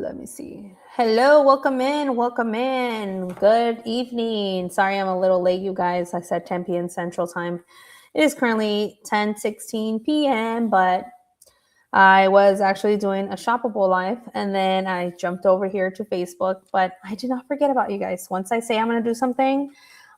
Let me see. Hello, welcome in. Welcome in. Good evening. Sorry, I'm a little late, you guys. I said 10 p.m. Central Time. It is currently 10:16 p.m., but I was actually doing a shoppable live and then I jumped over here to Facebook, but I did not forget about you guys. Once I say I'm going to do something,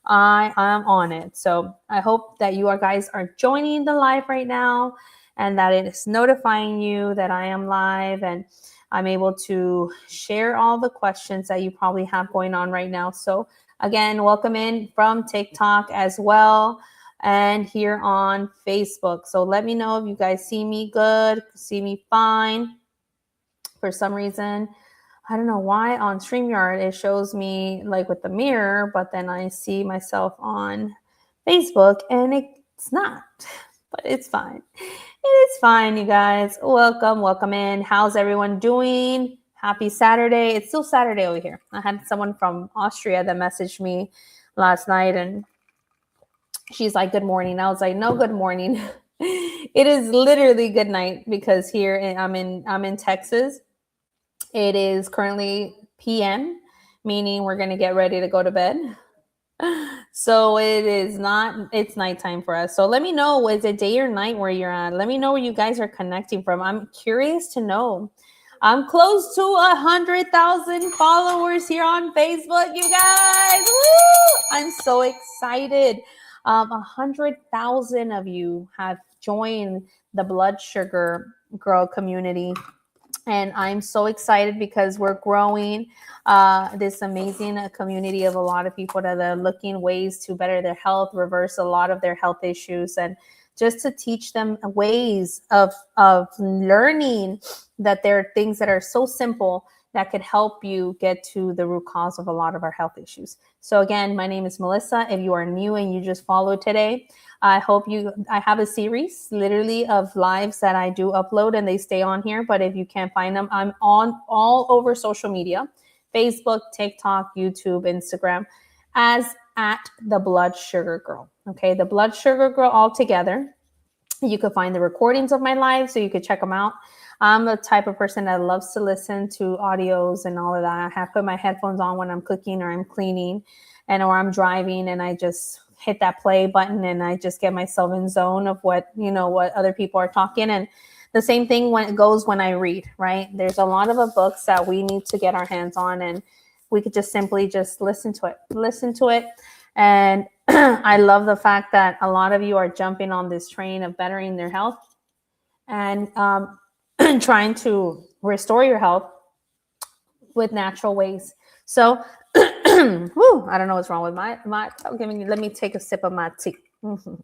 I am on it. So I hope that you guys are joining the live right now and that it is notifying you that I am live and I'm able to share all the questions that you probably have going on right now. So again, welcome in from TikTok as well and here on Facebook. So let me know if you guys see me good, see me fine. For some reason, I don't know why on StreamYard it shows me like with the mirror, but then I see myself on Facebook and it's not, but it's fine. It is fine, you guys. Welcome in. How's everyone doing? Happy Saturday. It's still Saturday over here. I had someone from Austria that messaged me last night and she's like, good morning. I was like, no, good morning. It is literally good night because here I'm in Texas. It is currently PM, meaning we're going to get ready to go to bed. So it's nighttime for us. So let me know, is it day or night where you're at? Let me know where you guys are connecting from. I'm curious to know. I'm close to 100,000 followers here on Facebook, you guys. Woo! I'm so excited. 100,000 of you have joined the Blood Sugar Girl community. And I'm so excited because we're growing this amazing community of a lot of people that are looking ways to better their health, reverse a lot of their health issues, and just to teach them ways of learning that there are things that are so simple that could help you get to the root cause of a lot of our health issues. So again, my name is Melissa. If you are new and you just followed today, I have a series literally of lives that I do upload and they stay on here. But if you can't find them, I'm on all over social media, Facebook, TikTok, YouTube, Instagram, as at the Blood Sugar Girl. Okay, the Blood Sugar Girl all together. You could find the recordings of my lives, so you could check them out. I'm the type of person that loves to listen to audios and all of that. I have put my headphones on when I'm cooking or I'm cleaning or I'm driving, and I just hit that play button and I just get myself in zone of what other people are talking. And the same thing when I read, right? There's a lot of books that we need to get our hands on, and we could just simply just listen to it. And I love the fact that a lot of you are jumping on this train of bettering their health and trying to restore your health with natural ways. So, I don't know what's wrong with my. Let me take a sip of my tea. Mm-hmm.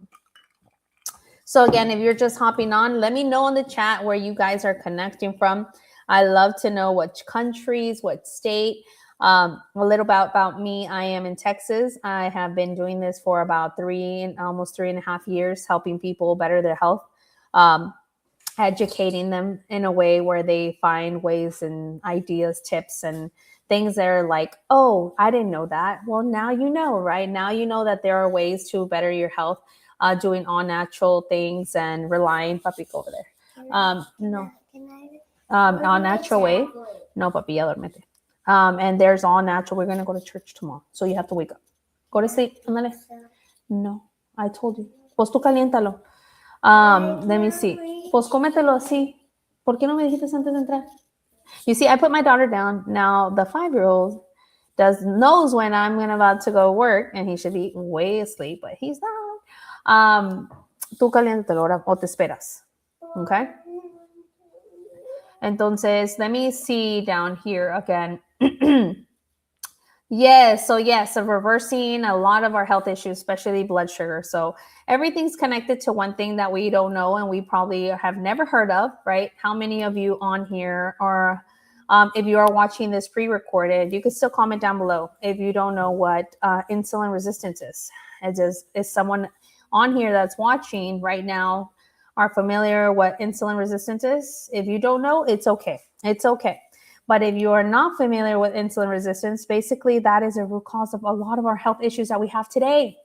So again, if you're just hopping on, let me know in the chat where you guys are connecting from. I love to know which countries, what state. A little about me. I am in Texas. I have been doing this for about almost 3.5 years, helping people better their health, educating them in a way where they find ways and ideas, tips, and things that are like, oh, I didn't know that. Well, now you know, right? Now you know that there are ways to better your health, doing all natural things and relying, papi, go over there. No. All natural way. No, papi, ya duérmete. And there's all natural. We're going to go to church tomorrow. So you have to wake up. Go to sleep. No, I told you. Pues tú caliéntalo. Let me see. Pues cómetelo así. ¿Por qué no me dijiste antes de entrar? You see, I put my daughter down. Now, the 5-year-old knows when I'm about to go work, and he should be way asleep, but he's not. Tú caliéntatelo o te esperas. Okay? Entonces, let me see down here again. Yes, so reversing a lot of our health issues, especially blood sugar. So everything's connected to one thing that we don't know and we probably have never heard of, right? How many of you on here are, if you are watching this pre-recorded, you can still comment down below if you don't know what insulin resistance is. Is someone on here that's watching right now are familiar what insulin resistance is? If you don't know, it's okay. It's okay. But if you are not familiar with insulin resistance, basically that is a root cause of a lot of our health issues that we have today.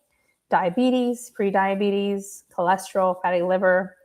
Diabetes, prediabetes, cholesterol, fatty liver,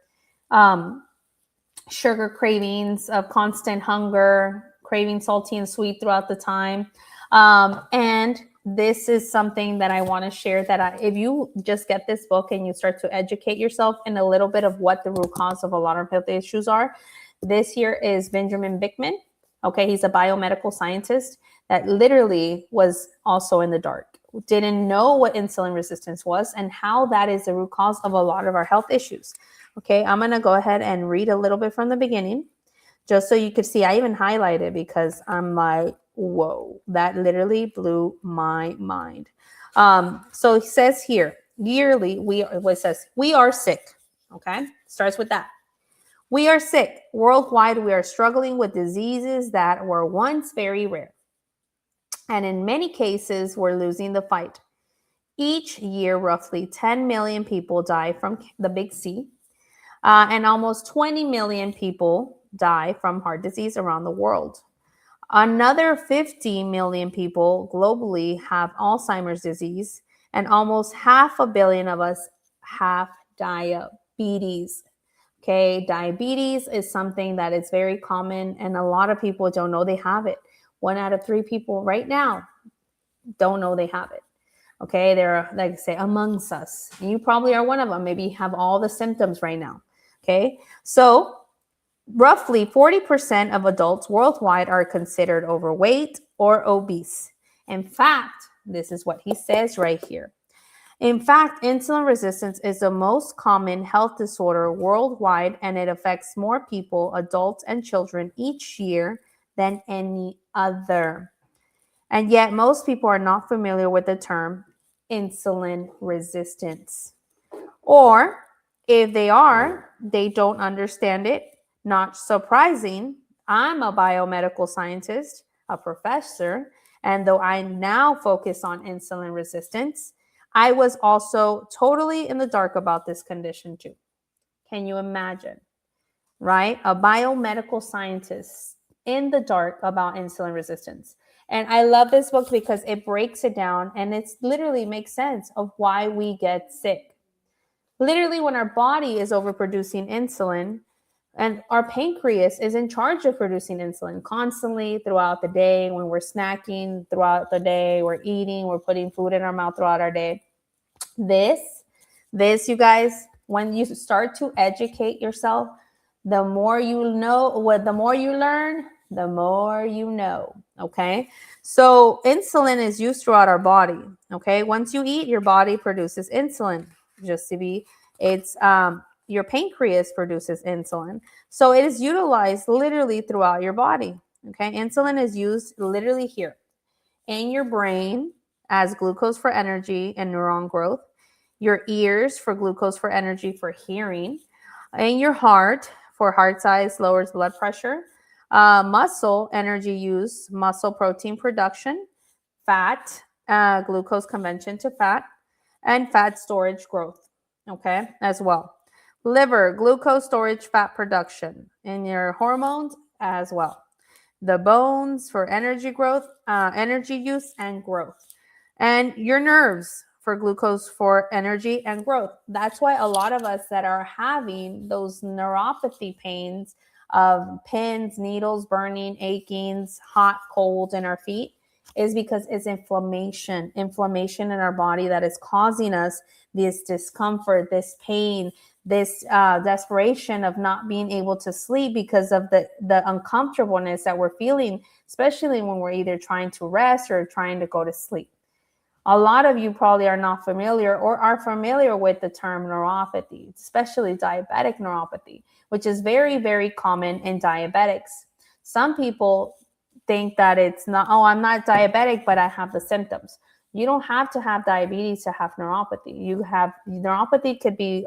sugar cravings, constant hunger, craving salty and sweet throughout the time. And this is something that I want to share that if you just get this book and you start to educate yourself in a little bit of what the root cause of a lot of health issues are. This here is Benjamin Bickman. Okay, he's a biomedical scientist that literally was also in the dark, didn't know what insulin resistance was and how that is the root cause of a lot of our health issues. Okay, I'm going to go ahead and read a little bit from the beginning just so you could see. I even highlighted because I'm like, whoa, that literally blew my mind. So he says here, yearly, it says, we are sick. Okay, starts with that. We are sick. Worldwide, we are struggling with diseases that were once very rare. And in many cases, we're losing the fight. Each year, roughly 10 million people die from the big C, and almost 20 million people die from heart disease around the world. Another 50 million people globally have Alzheimer's disease, and almost 500 million of us have diabetes. Okay, diabetes is something that is very common, and a lot of people don't know they have it. 1 out of 3 people right now don't know they have it. Okay, they're, like I say, amongst us. And you probably are one of them. Maybe you have all the symptoms right now. Okay, so roughly 40% of adults worldwide are considered overweight or obese. In fact, this is what he says right here. In fact, insulin resistance is the most common health disorder worldwide, and it affects more people, adults and children, each year than any other. And yet most people are not familiar with the term insulin resistance. Or if they are, they don't understand it. Not surprising. I'm a biomedical scientist, a professor, and though I now focus on insulin resistance, I was also totally in the dark about this condition too. Can you imagine? Right? A biomedical scientist in the dark about insulin resistance. And I love this book because it breaks it down and it literally makes sense of why we get sick. Literally, when our body is overproducing insulin and our pancreas is in charge of producing insulin constantly throughout the day, when we're snacking throughout the day, we're eating, we're putting food in our mouth throughout our day. This, you guys, when you start to educate yourself, the more you know, the more you learn, the more you know. Okay. So insulin is used throughout our body. Okay. Once you eat, your body produces insulin. Just to be, it's your pancreas produces insulin. So it is utilized literally throughout your body. Okay. Insulin is used literally here in your brain as glucose for energy and neuron growth, your ears for glucose for energy for hearing, in your heart for heart size, lowers blood pressure, muscle energy use, muscle protein production, fat, glucose conversion to fat, and fat storage growth, okay, as well. Liver, glucose storage, fat production, in your hormones as well. The bones for energy growth, energy use and growth, and your nerves for glucose for energy and growth. That's why a lot of us that are having those neuropathy pains of pins, needles, burning, achings, hot, cold in our feet is because it's inflammation in our body that is causing us this discomfort, this pain, this desperation of not being able to sleep because of the uncomfortableness that we're feeling, especially when we're either trying to rest or trying to go to sleep. A lot of you probably are not familiar or are familiar with the term neuropathy, especially diabetic neuropathy, which is very, very common in diabetics. Some people think that it's not, oh, I'm not diabetic, but I have the symptoms. You don't have to have diabetes to have neuropathy. Neuropathy could be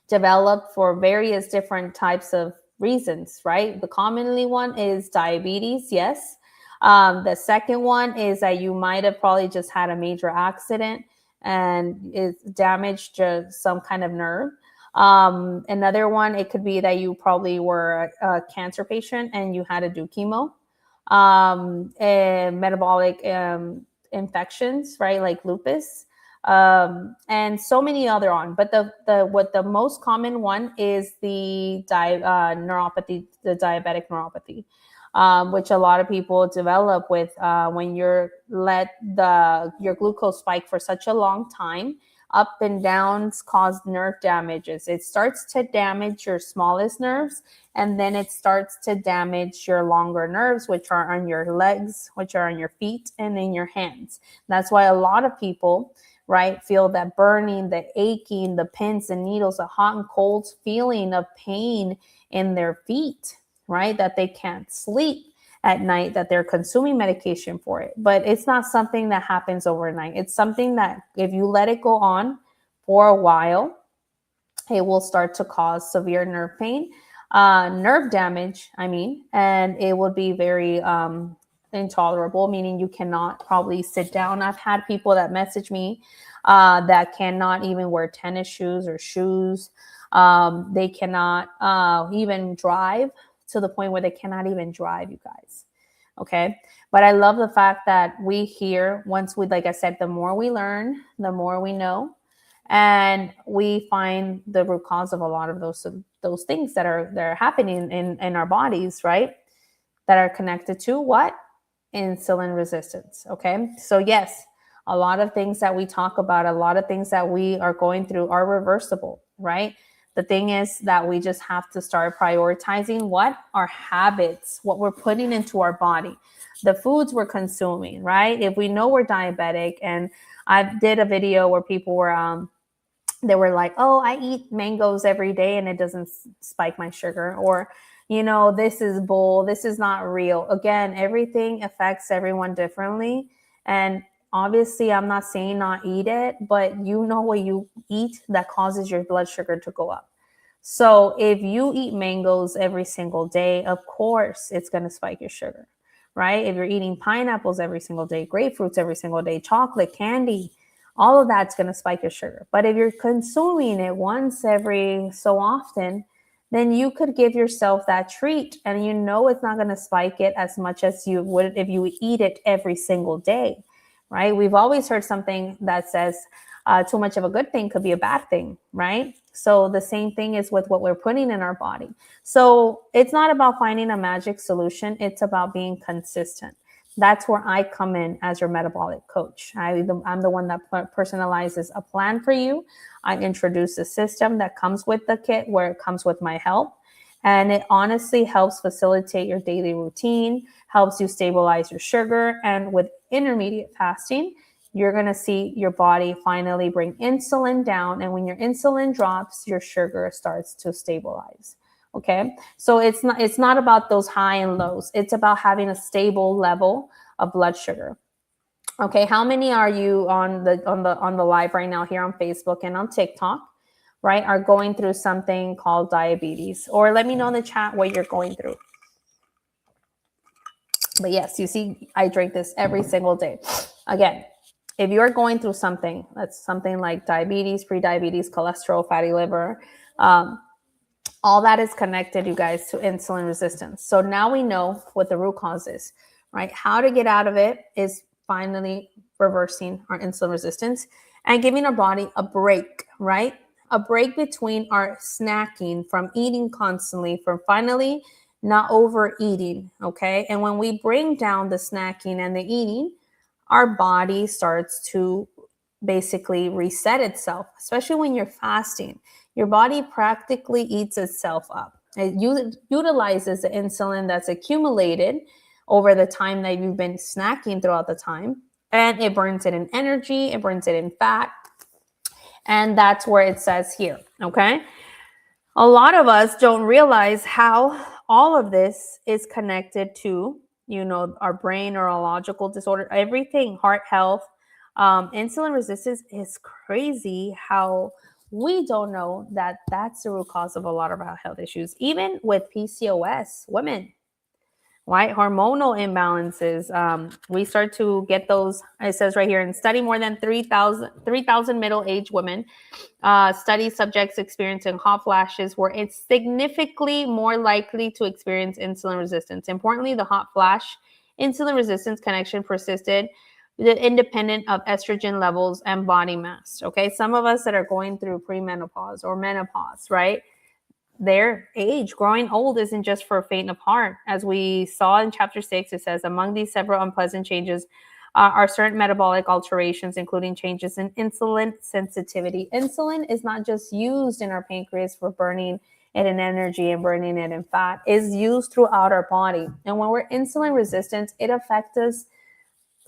developed for various different types of reasons, right? The commonly one is diabetes, yes. The second one is that you might have probably just had a major accident and it damaged some kind of nerve. Another one, it could be that you probably were a cancer patient and you had to do chemo. Metabolic infections, right, like lupus, and so many other on. But the most common one is the neuropathy, the diabetic neuropathy. which a lot of people develop with when you're your glucose spike for such a long time. Up and downs cause nerve damages. It starts to damage your smallest nerves, and then it starts to damage your longer nerves, which are on your legs, which are on your feet, and in your hands. That's why a lot of people, right, feel that burning, the aching, the pins and needles, the hot and cold feeling of pain in their feet, right, that they can't sleep at night, that they're consuming medication for it. But it's not something that happens overnight. It's something that if you let it go on for a while, it will start to cause severe nerve pain, nerve damage, and it would be very intolerable, meaning you cannot probably sit down. I've had people that message me that cannot even wear tennis shoes or shoes. They cannot even drive, to the point where they cannot even drive, you guys. Okay. But I love the fact that we hear, once we, like I said, the more we learn, the more we know, and we find the root cause of a lot of those things that are happening in our bodies, right? That are connected to what? Insulin resistance. Okay. So yes, a lot of things that we talk about, a lot of things that we are going through are reversible, right? The thing is that we just have to start prioritizing what? Our habits, what we're putting into our body, the foods we're consuming, right? If we know we're diabetic, and I did a video where people were, they were like, oh, I eat mangoes every day and it doesn't spike my sugar, or, this is bull, this is not real. Again, everything affects everyone differently. And obviously, I'm not saying not eat it, but what you eat that causes your blood sugar to go up. So if you eat mangoes every single day, of course, it's going to spike your sugar, right? If you're eating pineapples every single day, grapefruits every single day, chocolate, candy, all of that's going to spike your sugar. But if you're consuming it once every so often, then you could give yourself that treat, and it's not going to spike it as much as you would if you eat it every single day. Right? We've always heard something that says too much of a good thing could be a bad thing, right? So the same thing is with what we're putting in our body. So it's not about finding a magic solution. It's about being consistent. That's where I come in as your metabolic coach. I'm the one that personalizes a plan for you. I introduce a system that comes with the kit, where it comes with my help. And it honestly helps facilitate your daily routine, helps you stabilize your sugar. And with intermediate fasting, you're going to see your body finally bring insulin down. And when your insulin drops, your sugar starts to stabilize. Okay. So it's not about those high and lows. It's about having a stable level of blood sugar. Okay. How many are you on the live right now here on Facebook and on TikTok, right, are going through something called diabetes? Or let me know in the chat what you're going through. But yes, you see, I drink this every single day. Again, if you're going through something, that's something like diabetes, pre-diabetes, cholesterol, fatty liver, all that is connected, you guys, to insulin resistance. So now we know what the root cause is, right? How to get out of it is finally reversing our insulin resistance and giving our body a break, right? A break between our snacking, from eating constantly, from finally not overeating, okay? And when we bring down the snacking and the eating, our body starts to basically reset itself, especially when you're fasting. Your body practically eats itself up. It utilizes the insulin that's accumulated over the time that you've been snacking throughout the time, and it burns it in energy, it burns it in fat, and that's where it says here, okay? A lot of us don't realize how all of this is connected to, our brain, neurological disorder, everything, heart health. Insulin resistance is crazy how we don't know that that's the root cause of a lot of our health issues, even with PCOS women, right? Hormonal imbalances. We start to get those. It says right here, in study more than 3,000 middle-aged women, study subjects experiencing hot flashes were significantly more likely to experience insulin resistance. Importantly, the hot flash insulin resistance connection persisted independent of estrogen levels and body mass. Okay, some of us that are going through premenopause or menopause, right? their age. Growing old isn't just for faint of heart. As we saw in chapter 6, it says, among these several unpleasant changes are certain metabolic alterations, including changes in insulin sensitivity. Insulin is not just used in our pancreas for burning it in energy and burning it in fat. It's used throughout our body. And when we're insulin resistant, it affects us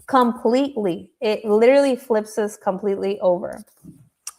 completely. It literally flips us completely over.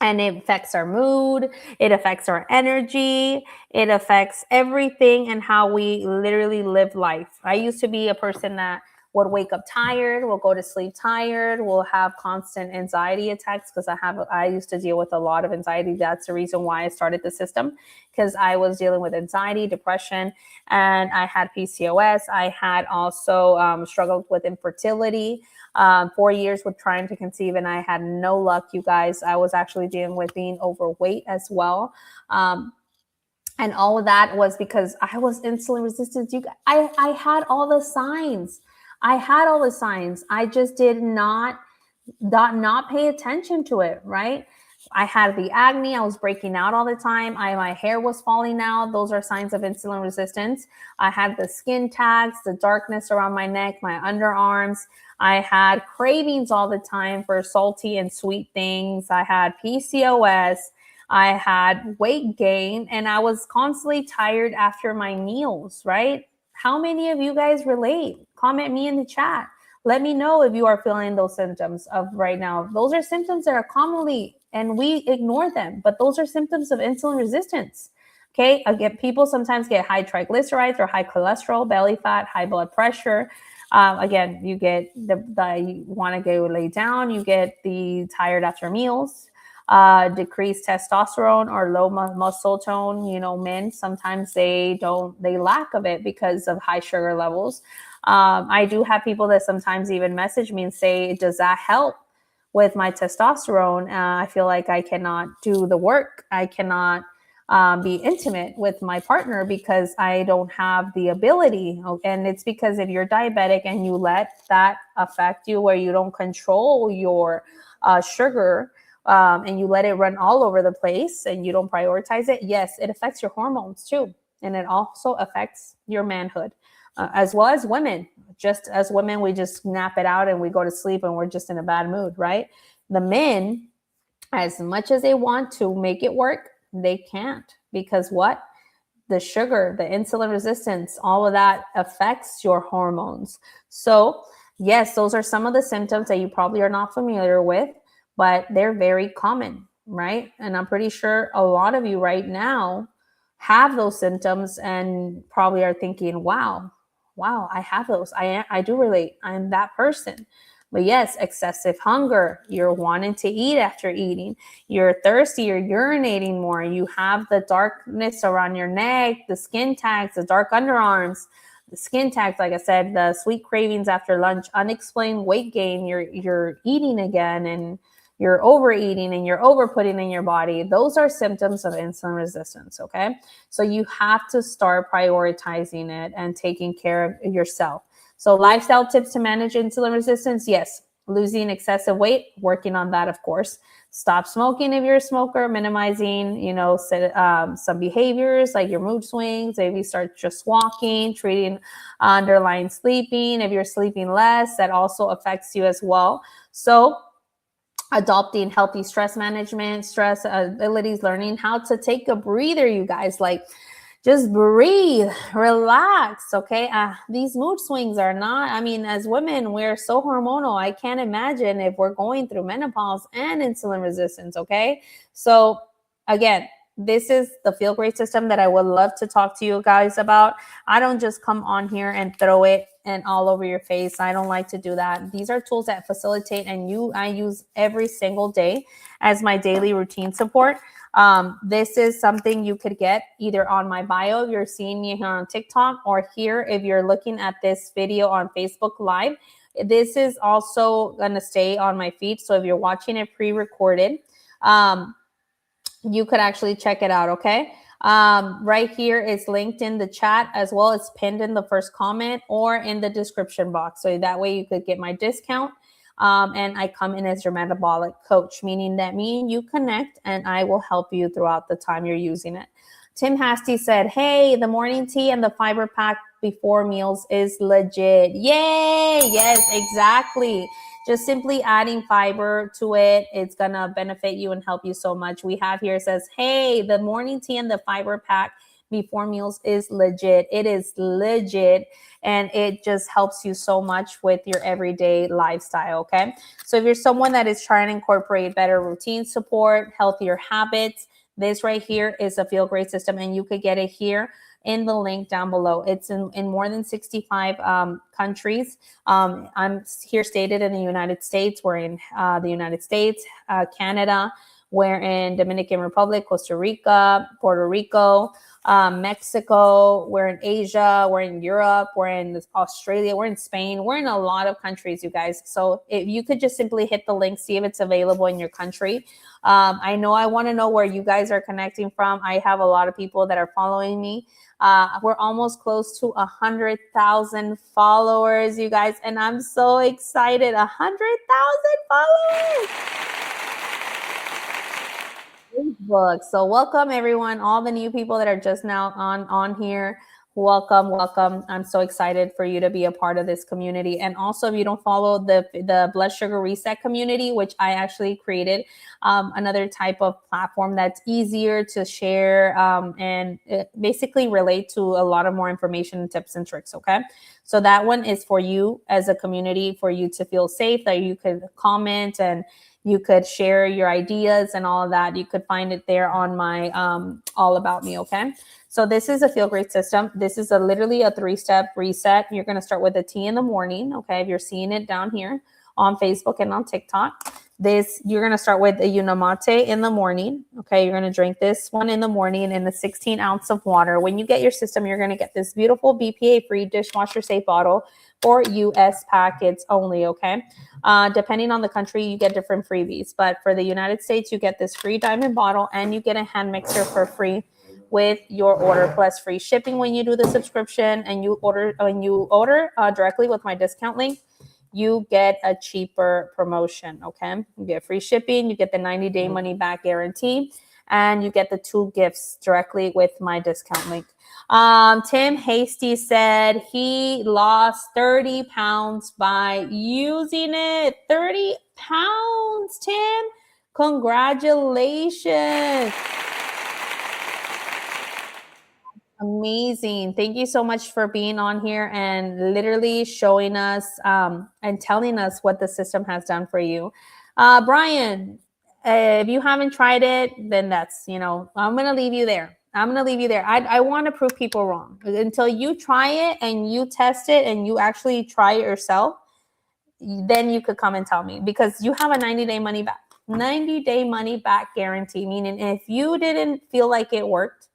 And it affects our mood, it affects our energy, it affects everything and how we literally live life. I used to be a person that would wake up tired, will go to sleep tired, will have constant anxiety attacks because I used to deal with a lot of anxiety. That's the reason why I started the system, because I was dealing with anxiety, depression, and I had PCOS. I had also struggled with infertility. 4 years with trying to conceive, and I had no luck, you guys. I was actually dealing with being overweight as well. And all of that was because I was insulin resistant. I had all the signs. I just did not pay attention to it, right? I had the acne. I was breaking out all the time. My hair was falling out. Those are signs of insulin resistance. I had the skin tags, the darkness around my neck, my underarms. I had cravings all the time for salty and sweet things. I had PCOS. I had weight gain, and I was constantly tired after my meals, right? How many of you guys relate? Comment me in the chat. Let me know if you are feeling those symptoms of right now. Those are symptoms that are commonly, and we ignore them, but those are symptoms of insulin resistance. Okay, again, people sometimes get high triglycerides or high cholesterol, belly fat, high blood pressure. Again, you get you want to go lay down. You get the tired after meals. Decreased testosterone or low muscle tone. Men sometimes they lack of it because of high sugar levels. I do have people that sometimes even message me and say, does that help with my testosterone? I feel like I cannot do the work. I cannot be intimate with my partner because I don't have the ability. And it's because if you're diabetic and you let that affect you, where you don't control your sugar, and you let it run all over the place and you don't prioritize it, yes, it affects your hormones too. And it also affects your manhood. As well as women. Just as women, we just nap it out and we go to sleep and we're just in a bad mood, right? The men, as much as they want to make it work, they can't, because what? The sugar, the insulin resistance, all of that affects your hormones. So yes, those are some of the symptoms that you probably are not familiar with, but they're very common, right? And I'm pretty sure a lot of you right now have those symptoms and probably are thinking, wow, I have those. I do relate. I'm that person. But yes, excessive hunger. You're wanting to eat after eating. You're thirsty. You're urinating more. You have the darkness around your neck, the skin tags, the dark underarms, the skin tags, like I said, the sweet cravings after lunch, unexplained weight gain. You're eating again, and you're overeating and you're overputting in your body. Those are symptoms of insulin resistance, okay? So you have to start prioritizing it and taking care of yourself. So lifestyle tips to manage insulin resistance, yes. Losing excessive weight, working on that, of course. Stop smoking if you're a smoker, minimizing, some behaviors like your mood swings. Maybe start just walking, treating underlying sleeping. If you're sleeping less, that also affects you as well. So adopting healthy stress management, stress abilities, learning how to take a breather, you guys, like just breathe, relax, okay? These mood swings are not, as women, we're so hormonal. I can't imagine if we're going through menopause and insulin resistance, okay? So again, this is the Feel Great system that I would love to talk to you guys about. I don't just come on here and throw it and all over your face. I don't like to do that. These are tools that facilitate and I use every single day as my daily routine support. This is something you could get either on my bio if you're seeing me here on TikTok, or here if you're looking at this video on Facebook Live. This is also going to stay on my feed. So if you're watching it pre-recorded, you could actually check it out, okay? Right here is linked in the chat, as well as pinned in the first comment or in the description box. So that way you could get my discount. And I come in as your metabolic coach, meaning that me and you connect and I will help you throughout the time you're using it. Tim Hasty said, hey, the morning tea and the fiber pack before meals is legit. Yay! Yes, exactly. Just simply adding fiber to it, it's going to benefit you and help you so much. We have here, it says, hey, the morning tea and the fiber pack before meals is legit. It is legit, and it just helps you so much with your everyday lifestyle, okay? So if you're someone that is trying to incorporate better routine support, healthier habits, this right here is a Feel Great system, and you could get it here in the link down below. It's in more than 65 countries. I'm here stated in the United States. We're in the United States, Canada. We're in Dominican Republic, Costa Rica, Puerto Rico, Mexico. We're in Asia. We're in Europe. We're in Australia. We're in Spain. We're in a lot of countries, you guys. So if you could just simply hit the link, see if it's available in your country. I want to know where you guys are connecting from. I have a lot of people that are following me. We're almost close to 100,000 followers, you guys, and I'm so excited. 100,000 followers. Facebook. So welcome everyone, all the new people that are just now on here. Welcome. I'm so excited for you to be a part of this community. And also, if you don't follow the blood sugar reset community, which I actually created, another type of platform that's easier to share and basically relate to a lot of more information and tips and tricks. Okay. So that one is for you as a community, for you to feel safe, that you could comment and you could share your ideas and all of that. You could find it there on my All About Me, okay? So this is a Feel Great system. This is literally a 3-step reset. You're going to start with a tea in the morning, okay? If you're seeing it down here on Facebook and on TikTok. You're going to start with a Unamate in the morning, okay? You're going to drink this one in the morning in the 16 ounce of water. When you get your system, you're going to get this beautiful BPA-free dishwasher safe bottle for US packets only, okay? Depending on the country, you get different freebies. But for the United States, you get this free diamond bottle and you get a hand mixer for free with your order, plus free shipping when you do the subscription. And when you order directly with my discount link, you get a cheaper promotion, okay? You get free shipping, you get the 90-day money-back guarantee, and you get the 2 gifts directly with my discount link. Tim Hasty said he lost 30 pounds by using it. 30 pounds, Tim. Congratulations. Amazing. Thank you so much for being on here and literally showing us and telling us what the system has done for you. Brian, if you haven't tried it, then that's, I'm going to leave you there. I want to prove people wrong. Until you try it and you test it and you actually try it yourself, then you could come and tell me, because you have a 90-day money back. 90-day money back guarantee, meaning if you didn't feel like it worked,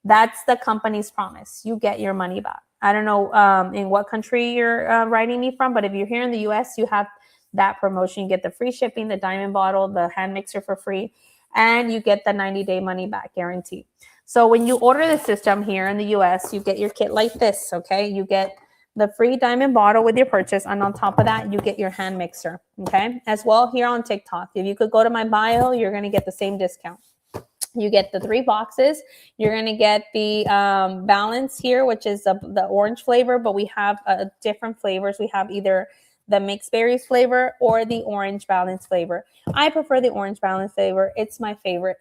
that's the company's promise. You get your money back. I don't know in what country you're writing me from, but if you're here in the US, you have that promotion. You get the free shipping, the diamond bottle, the hand mixer for free, and you get the 90-day money back guarantee. So when you order the system here in the US, you get your kit like this, okay? You get the free diamond bottle with your purchase, and on top of that, you get your hand mixer, okay? As well here on TikTok. If you could go to my bio, you're going to get the same discount. You get the 3 boxes. You're going to get the balance here, which is the orange flavor, but we have different flavors. We have either the mixed berries flavor or the orange balance flavor. I prefer the orange balance flavor. It's my favorite.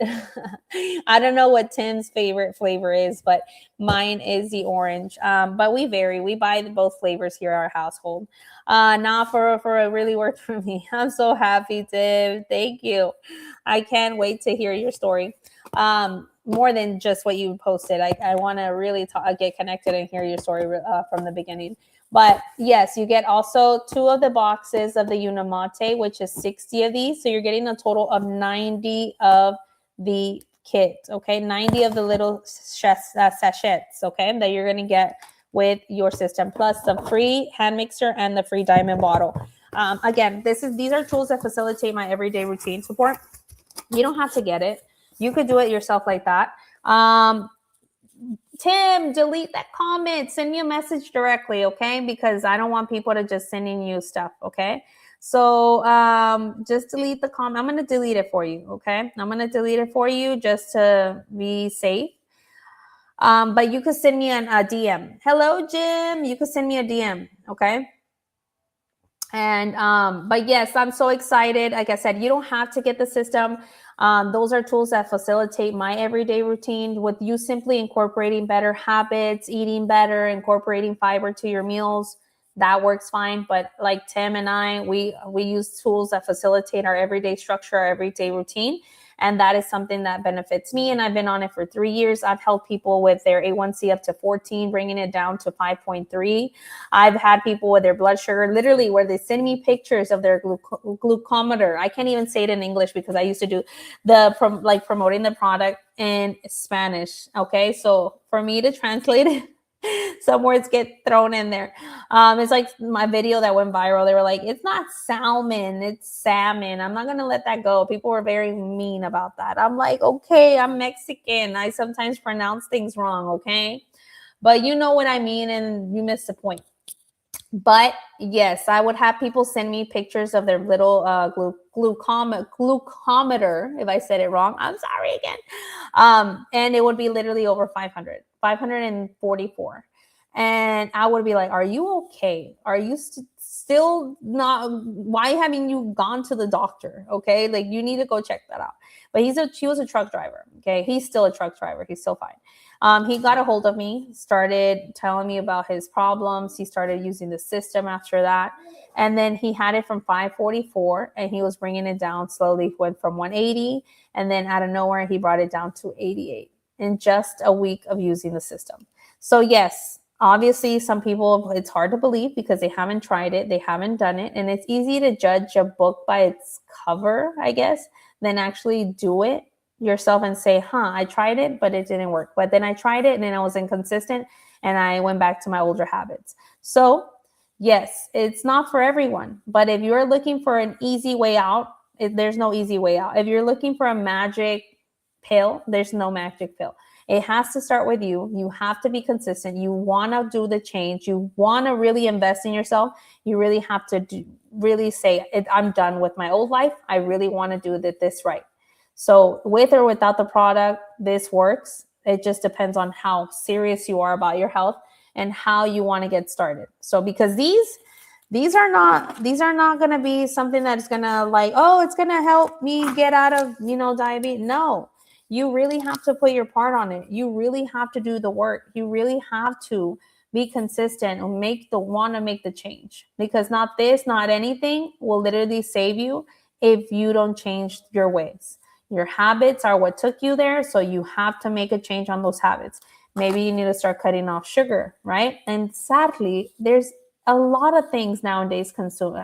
I don't know what Tim's favorite flavor is, but mine is the orange. But we vary. We buy both flavors here at our household. Not for it really worked for me. I'm so happy, Tim. Thank you. I can't wait to hear your story. More than just what you posted. I want to really get connected and hear your story from the beginning. But yes, you get also 2 of the boxes of the Unamate, which is 60 of these. So you're getting a total of 90 of the kit, okay? 90 of the little sachets, okay, that you're going to get with your system, plus the free hand mixer and the free diamond bottle. Again, these are tools that facilitate my everyday routine support. You don't have to get it. You could do it yourself like that. Tim, delete that comment. Send me a message directly, okay? Because I don't want people to just sending you stuff, okay? So just delete the comment. I'm going to delete it for you, okay? I'm going to delete it for you just to be safe. But you could send me a DM. Hello, Jim. You could send me a DM. Okay. And but yes, I'm so excited. Like I said, you don't have to get the system. Those are tools that facilitate my everyday routine with you simply incorporating better habits, eating better, incorporating fiber to your meals. That works fine. But like Tim and I, we use tools that facilitate our everyday structure, our everyday routine. And that is something that benefits me. And I've been on it for 3 years. I've helped people with their A1C up to 14, bringing it down to 5.3. I've had people with their blood sugar, literally where they send me pictures of their glucometer. I can't even say it in English because I used to do promoting the product in Spanish. Okay. So for me to translate it, some words get thrown in there. It's like my video that went viral. They were like, it's not salmon, it's salmon. I'm not going to let that go. People were very mean about that. I'm like, okay, I'm Mexican. I sometimes pronounce things wrong. Okay. But you know what I mean. And you missed the point. But yes, I would have people send me pictures of their little glucometer. If I said it wrong, I'm sorry again. And it would be literally over 500, 544. And I would be like, are you okay? Are you still not? Why haven't you gone to the doctor? Okay. Like you need to go check that out. But he was a truck driver. Okay. He's still a truck driver. He's still fine. He got a hold of me, started telling me about his problems. He started using the system after that. And then he had it from 544 and he was bringing it down slowly, went from 180. And then out of nowhere, he brought it down to 88 in just a week of using the system. So yes, obviously some people, it's hard to believe because they haven't tried it. They haven't done it. And it's easy to judge a book by its cover, I guess, than actually do it yourself and say, I tried it, but it didn't work. But then I tried it and then I was inconsistent and I went back to my older habits. So yes, it's not for everyone, but if you're looking for an easy way out, there's no easy way out. If you're looking for a magic pill, there's no magic pill. It has to start with you. You have to be consistent. You want to do the change. You want to really invest in yourself. You really have to really say, I'm done with my old life. I really want to do this right. So with or without the product, this works. It just depends on how serious you are about your health and how you want to get started. So because these are not going to be something that's going to like, oh, it's going to help me get out of, diabetes. No, you really have to put your part on it. You really have to do the work. You really have to be consistent and want to make the change, because not anything will literally save you if you don't change your ways. Your habits are what took you there. So you have to make a change on those habits. Maybe you need to start cutting off sugar, right? And sadly, there's a lot of things nowadays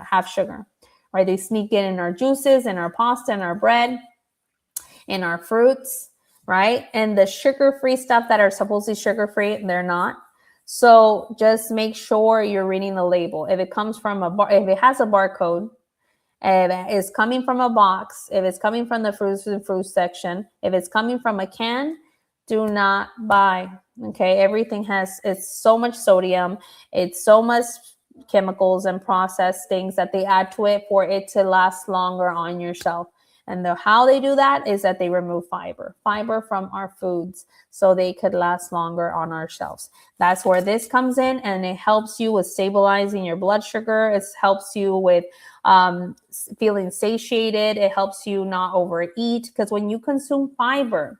have sugar, right? They sneak in our juices, in our pasta, in our bread, in our fruits, right? And the sugar-free stuff that are supposedly sugar-free, they're not. So just make sure you're reading the label. If it comes from if it has a barcode, if it's coming from a box, if it's coming from the fruits and fruit section, if it's coming from a can, do not buy. Okay, everything it's so much sodium, it's so much chemicals and processed things that they add to it for it to last longer on your shelf. And how they do that is that they remove fiber from our foods so they could last longer on our shelves. That's where this comes in, and it helps you with stabilizing your blood sugar. It helps you with feeling satiated. It helps you not overeat, because when you consume fiber,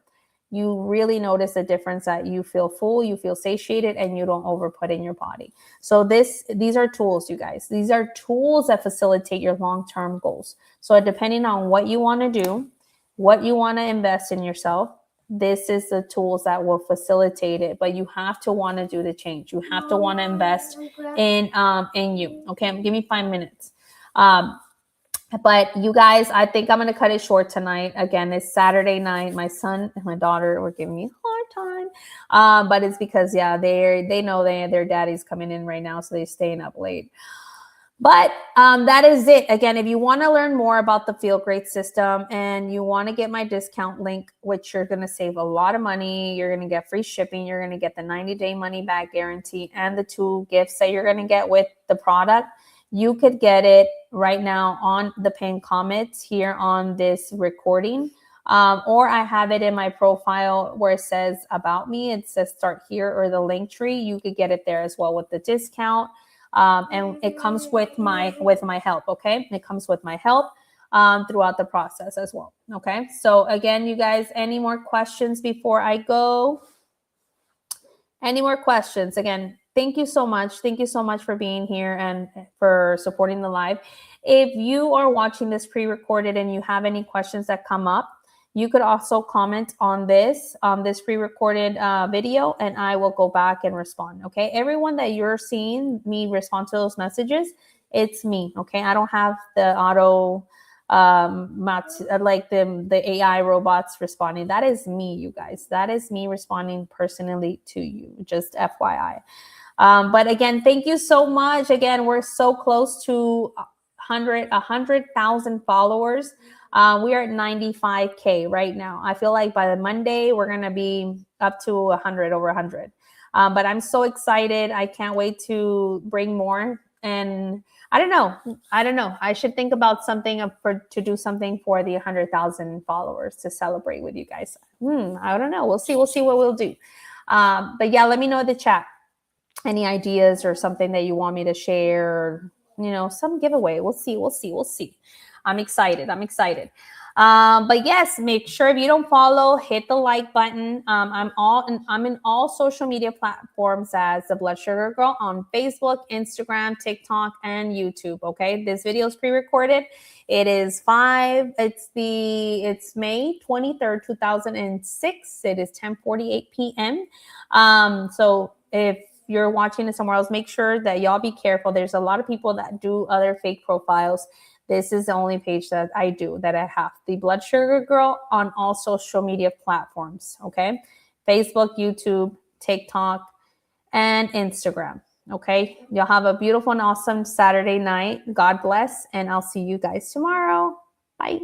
you really notice a difference that you feel full, you feel satiated, and you don't overput in your body. So these are tools, you guys. These are tools that facilitate your long-term goals. So depending on what you want to do, what you want to invest in yourself, this is the tools that will facilitate it. But you have to want to do the change. You have to want to invest in you. Okay, give me 5 minutes. But you guys, I think I'm going to cut it short tonight. Again, it's Saturday night. My son and my daughter were giving me a hard time. But it's because, they know their daddy's coming in right now, so they're staying up late. But that is it. Again, if you want to learn more about the Feel Great system and you want to get my discount link, which you're going to save a lot of money, you're going to get free shipping, you're going to get the 90-day money back guarantee and the 2 gifts that you're going to get with the product. You could get it right now on the pinned comments here on this recording. or I have it in my profile where it says about me. It says start here or the link tree. You could get it there as well with the discount. And it comes with my help. Okay, it comes with my help throughout the process as well. Okay, so again, you guys, any more questions before I go? Any more questions? Again, thank you so much. Thank you so much for being here and for supporting the live. If you are watching this pre-recorded and you have any questions that come up, you could also comment on this pre-recorded video, and I will go back and respond. Okay, everyone that you're seeing me respond to those messages, it's me. Okay, I don't have the auto like the AI robots responding. That is me, you guys. That is me responding personally to you. Just FYI. But again, thank you so much. Again, we're so close to 100,000 followers. We are at 95K right now. I feel like by the Monday, we're going to be up to 100, over 100. But I'm so excited. I can't wait to bring more. And I don't know. I should think about something to do something for the 100,000 followers to celebrate with you guys. I don't know. We'll see what we'll do. But yeah, let me know in the chat any ideas or something that you want me to share, or, some giveaway. We'll see. I'm excited. But yes, make sure if you don't follow, hit the like button. I'm in all social media platforms as the Blood Sugar Girl on Facebook, Instagram, TikTok, and YouTube. Okay, this video is pre-recorded. It is it's May 23rd, 2006. It is 10:48 p.m. So if you're watching it somewhere else, make sure that y'all be careful. There's a lot of people that do other fake profiles. This is the only page that I have. The Blood Sugar Girl on all social media platforms. Okay, Facebook, YouTube, TikTok, and Instagram. Okay, y'all have a beautiful and awesome Saturday night. God bless, and I'll see you guys tomorrow. Bye.